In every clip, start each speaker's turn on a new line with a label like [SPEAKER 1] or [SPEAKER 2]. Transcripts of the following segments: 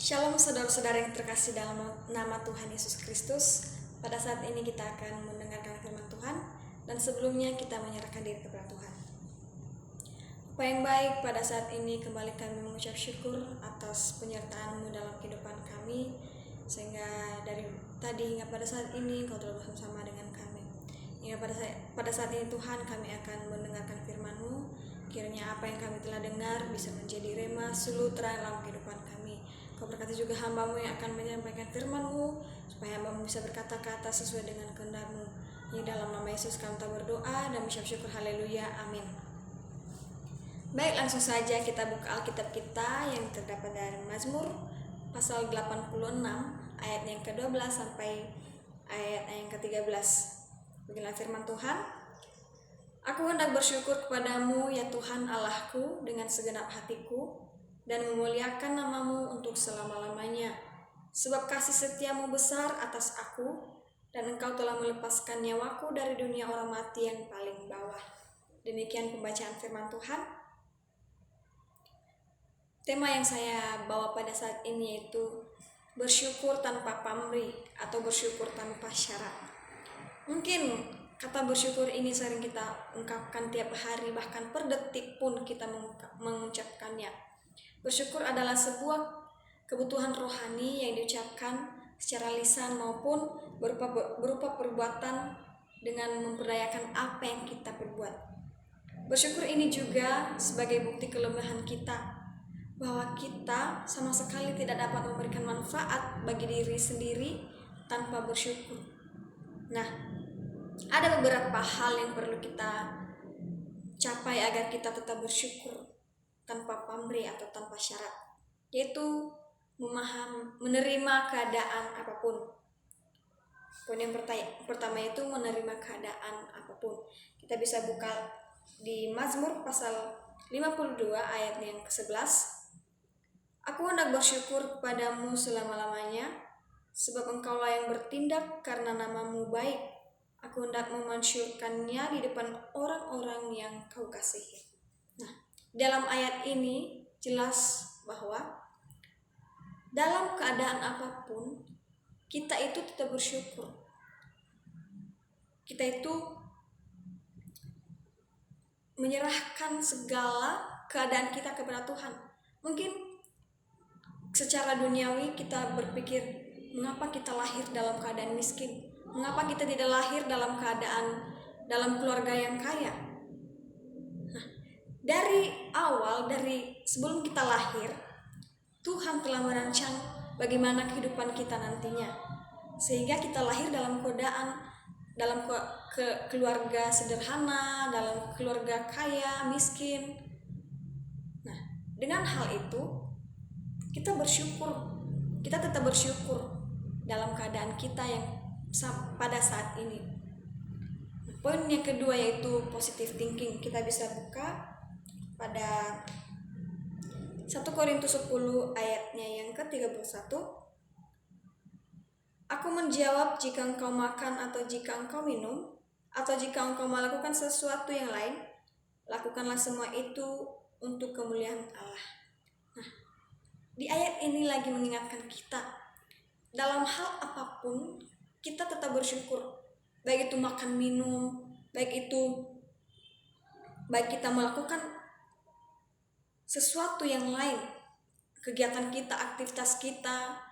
[SPEAKER 1] Shalom saudara-saudara yang terkasih dalam nama Tuhan Yesus Kristus. Pada saat ini kita akan mendengarkan firman Tuhan, dan sebelumnya kita menyerahkan diri kepada Tuhan. Bapa yang baik, pada saat ini kembali kami mengucap syukur atas penyertaan-Mu dalam kehidupan kami, sehingga dari tadi hingga pada saat ini Engkau telah bersama dengan kami. Hingga pada saat ini Tuhan, kami akan mendengarkan firman-Mu. Kiranya apa yang kami telah dengar bisa menjadi rema sulu terang dalam kehidupan kami. Kau berkati juga hamba-Mu yang akan menyampaikan firman-Mu, supaya hamba-Mu bisa berkata-kata sesuai dengan kehendak-Mu. Di dalam nama Yesus kami berdoa dan mengucap syukur, haleluya, amin. Baik, langsung saja kita buka Alkitab kita yang terdapat dari Mazmur pasal 86 ayat yang ke-12 sampai ayat yang ke-13. Beginilah firman Tuhan. Aku hendak bersyukur kepadamu ya Tuhan Allahku dengan segenap hatiku, dan memuliakan nama-Mu untuk selama-lamanya. Sebab kasih setia-Mu besar atas aku, dan Engkau telah melepaskan nyawaku dari dunia orang mati yang paling bawah. Demikian pembacaan firman Tuhan. Tema yang saya bawa pada saat ini yaitu bersyukur tanpa pamrih atau bersyukur tanpa syarat. Mungkin kata bersyukur ini sering kita ungkapkan tiap hari, bahkan per detik pun kita mengucapkannya. Bersyukur adalah sebuah kebutuhan rohani yang diucapkan secara lisan maupun berupa perbuatan dengan memperdayakan apa yang kita perbuat. Bersyukur ini juga sebagai bukti kelemahan kita, bahwa kita sama sekali tidak dapat memberikan manfaat bagi diri sendiri tanpa bersyukur. Nah, ada beberapa hal yang perlu kita capai agar kita tetap bersyukur tanpa pamrih atau tanpa syarat, yaitu menerima keadaan apapun. Poin yang pertama itu menerima keadaan apapun. Kita bisa buka di Mazmur pasal 52 ayat yang ke-11. Aku hendak bersyukur kepadamu selama-lamanya, sebab Engkaulah yang bertindak karena nama-Mu baik. Aku hendak memasyurkannya di depan orang-orang yang Kau kasihi. Nah, dalam ayat ini jelas bahwa dalam keadaan apapun kita itu tetap bersyukur. Kita itu menyerahkan segala keadaan kita kepada Tuhan. Mungkin secara duniawi kita berpikir, mengapa kita lahir dalam keadaan miskin? Mengapa kita tidak lahir dalam keluarga yang kaya? Nah, dari awal, dari sebelum kita lahir, Tuhan telah merancang bagaimana kehidupan kita nantinya, sehingga kita lahir dalam keluarga sederhana, dalam keluarga kaya, miskin. Nah, dengan hal itu kita bersyukur, kita tetap bersyukur dalam keadaan kita yang pada saat ini. Poin yang kedua yaitu positive thinking. Kita bisa buka pada 1 Korintus 10 ayatnya yang ke-31. Aku menjawab, jika engkau makan atau jika engkau minum, atau jika engkau melakukan sesuatu yang lain, lakukanlah semua itu untuk kemuliaan Allah. Nah, di ayat ini lagi mengingatkan kita, dalam hal apapun kita tetap bersyukur. Baik itu makan minum, baik kita melakukan sesuatu yang lain, kegiatan kita, aktivitas kita,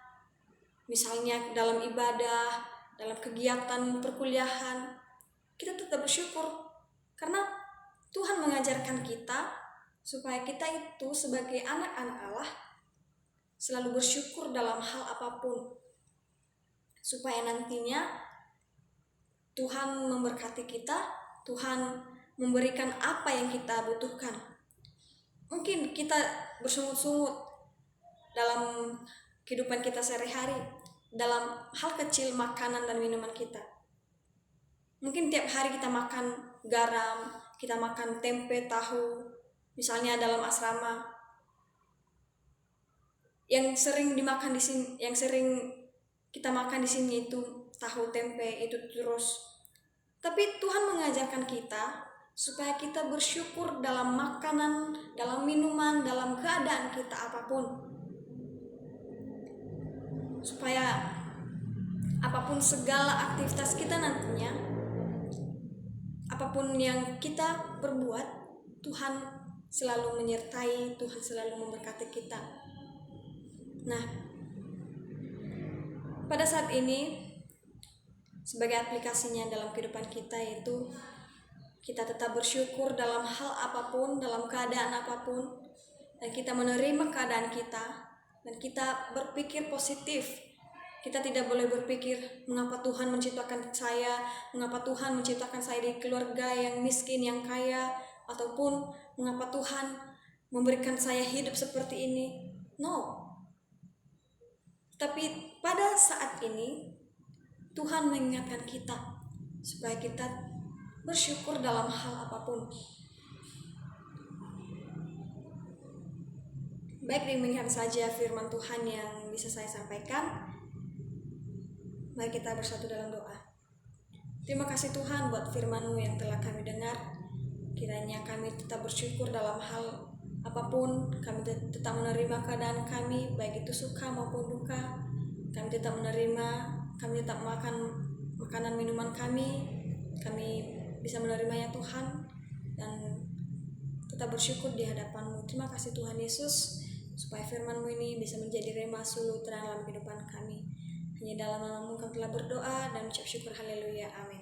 [SPEAKER 1] misalnya dalam ibadah, dalam kegiatan perkuliahan, kita tetap bersyukur. Karena Tuhan mengajarkan kita supaya kita itu sebagai anak-anak Allah selalu bersyukur dalam hal apapun, supaya nantinya Tuhan memberkati kita, Tuhan memberikan apa yang kita butuhkan. Mungkin kita bersungut-sungut dalam kehidupan kita sehari-hari, dalam hal kecil makanan dan minuman kita. Mungkin tiap hari kita makan garam, kita makan tempe, tahu, misalnya dalam asrama. Yang sering kita makan di sini itu tahu, tempe, itu terus. Tapi Tuhan mengajarkan kita supaya kita bersyukur dalam makanan, dalam minuman, dalam keadaan kita apapun. supaya apapun segala aktivitas kita nantinya, apapun yang kita perbuat, Tuhan selalu menyertai, Tuhan selalu memberkati kita. Nah, pada saat ini sebagai aplikasinya dalam kehidupan kita, yaitu kita tetap bersyukur dalam hal apapun, dalam keadaan apapun, dan kita menerima keadaan kita, dan kita berpikir positif. Kita tidak boleh berpikir mengapa Tuhan menciptakan saya, mengapa Tuhan menciptakan saya di keluarga yang miskin, yang kaya, ataupun mengapa Tuhan memberikan saya hidup seperti ini. No. Tapi pada saat ini Tuhan mengingatkan kita supaya kita bersyukur dalam hal apapun. Baik, demikian saja firman Tuhan yang bisa saya sampaikan. Mari kita bersatu dalam doa. Terima kasih Tuhan buat firman-Mu yang telah kami dengar. Kiranya kami tetap bersyukur dalam hal apapun, kami tetap menerima keadaan kami, baik itu suka maupun duka. Kami tetap menerima, kami tetap makan makanan minuman kami bisa menerimanya Tuhan, dan tetap bersyukur di hadapan-Mu. Terima kasih Tuhan Yesus, supaya firman-Mu ini bisa menjadi rema sulu terang dalam kehidupan kami. Hanya dalam nama-Mu kami telah berdoa dan mengucap syukur. Haleluya, amin.